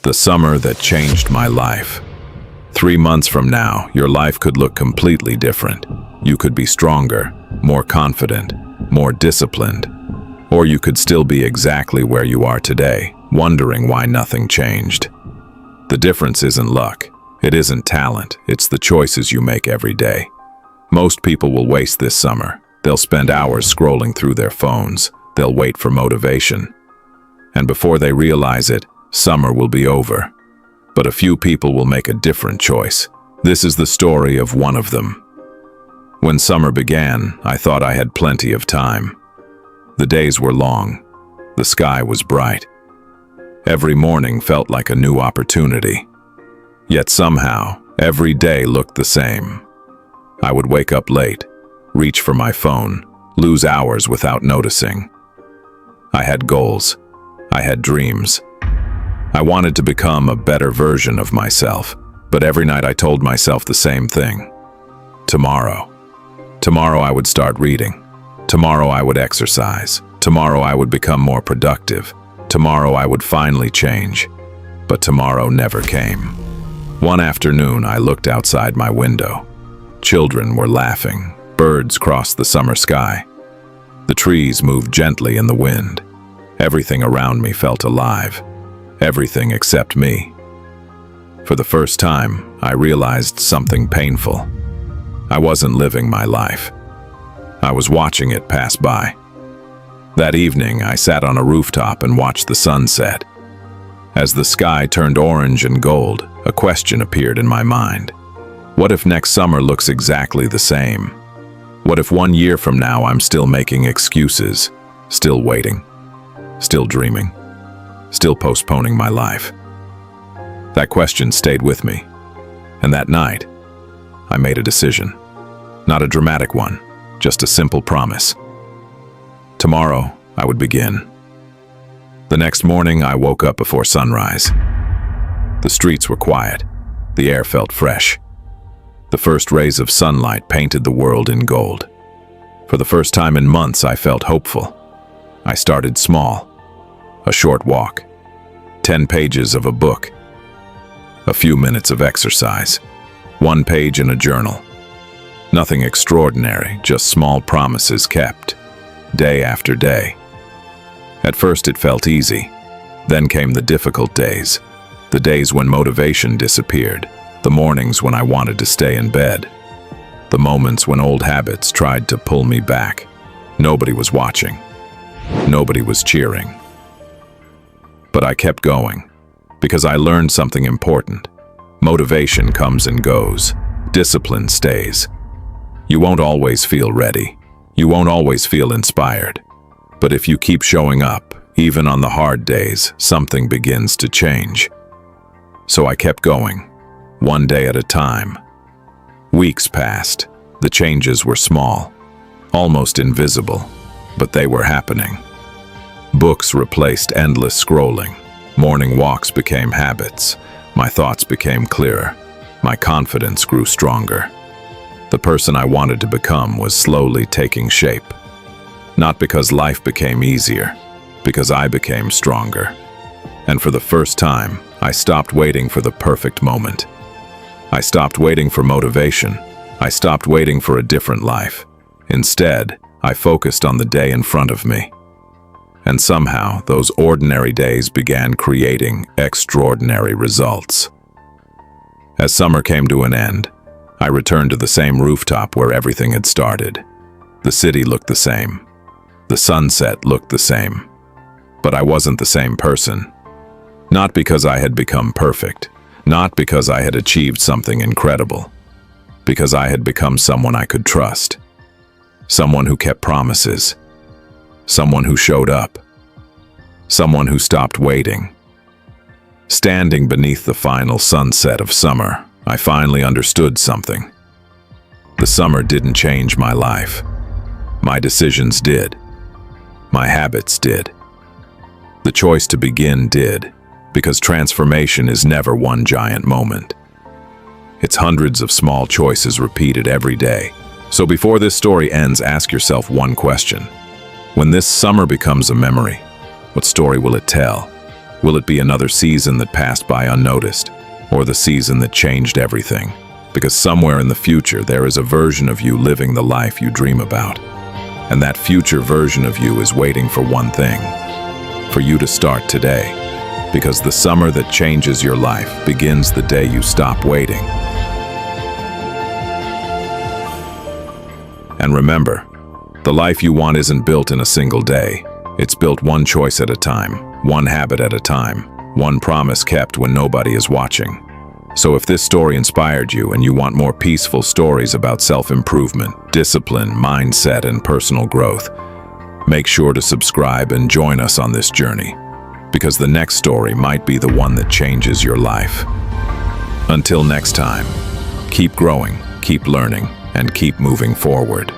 The summer that changed my life. 3 months from now, your life could look completely different. You could be stronger, more confident, more disciplined, or you could still be exactly where you are today, wondering why nothing changed. The difference isn't luck. It isn't talent. It's the choices you make every day. Most people will waste this summer. They'll spend hours scrolling through their phones. They'll wait for motivation. And before they realize it, summer will be over. But a few people will make a different choice. This is the story of one of them. When summer began, I thought I had plenty of time. The days were long. The sky was bright. Every morning felt like a new opportunity. Yet somehow, every day looked the same. I would wake up late, reach for my phone, lose hours without noticing. I had goals. I had dreams. I wanted to become a better version of myself, but every night I told myself the same thing. Tomorrow. Tomorrow I would start reading. Tomorrow I would exercise. Tomorrow I would become more productive. Tomorrow I would finally change. But tomorrow never came. One afternoon I looked outside my window. Children were laughing. Birds crossed the summer sky. The trees moved gently in the wind. Everything around me felt alive. Everything except me. For the first time, I realized something painful. I wasn't living my life. I was watching it pass by. That evening, I sat on a rooftop and watched the sun set. As the sky turned orange and gold, a question appeared in my mind. What if next summer looks exactly the same? What if 1 year from now I'm still making excuses, still waiting, still dreaming, still postponing my life? That question stayed with me, and that night, I made a decision. Not a dramatic one, just a simple promise. Tomorrow, I would begin. The next morning, I woke up before sunrise. The streets were quiet. The air felt fresh. The first rays of sunlight painted the world in gold. For the first time in months, I felt hopeful. I started small. A short walk. 10 pages of a book. A few minutes of exercise. 1 page in a journal. Nothing extraordinary, just small promises kept, day after day. At first it felt easy. Then came the difficult days. The days when motivation disappeared. The mornings when I wanted to stay in bed. The moments when old habits tried to pull me back. Nobody was watching. Nobody was cheering. But I kept going, because I learned something important. Motivation comes and goes. Discipline stays. You won't always feel ready. You won't always feel inspired. But if you keep showing up, even on the hard days, something begins to change. So I kept going, 1 day at a time. Weeks passed. The changes were small, almost invisible, but they were happening. Books replaced endless scrolling. Morning walks became habits. My thoughts became clearer. My confidence grew stronger. The person I wanted to become was slowly taking shape. Not because life became easier, because I became stronger. And for the first time, I stopped waiting for the perfect moment. I stopped waiting for motivation. I stopped waiting for a different life. Instead, I focused on the day in front of me. And somehow, those ordinary days began creating extraordinary results. As summer came to an end, I returned to the same rooftop where everything had started. The city looked the same. The sunset looked the same. But I wasn't the same person. Not because I had become perfect. Not because I had achieved something incredible. Because I had become someone I could trust. Someone who kept promises. Someone who showed up. Someone who stopped waiting. Standing beneath the final sunset of summer, I finally understood something. The summer didn't change my life. My decisions did. My habits did. The choice to begin did, because transformation is never one giant moment. It's hundreds of small choices repeated every day. So before this story ends, ask yourself one question. When this summer becomes a memory, what story will it tell? Will it be another season that passed by unnoticed, or the season that changed everything? Because somewhere in the future there is a version of you living the life you dream about. And that future version of you is waiting for one thing: for you to start today. Because the summer that changes your life begins the day you stop waiting. And remember, the life you want isn't built in a single day. It's built one choice at a time, one habit at a time, one promise kept when nobody is watching. So if this story inspired you and you want more peaceful stories about self-improvement, discipline, mindset, and personal growth, make sure to subscribe and join us on this journey, because the next story might be the one that changes your life. Until next time, keep growing, keep learning, and keep moving forward.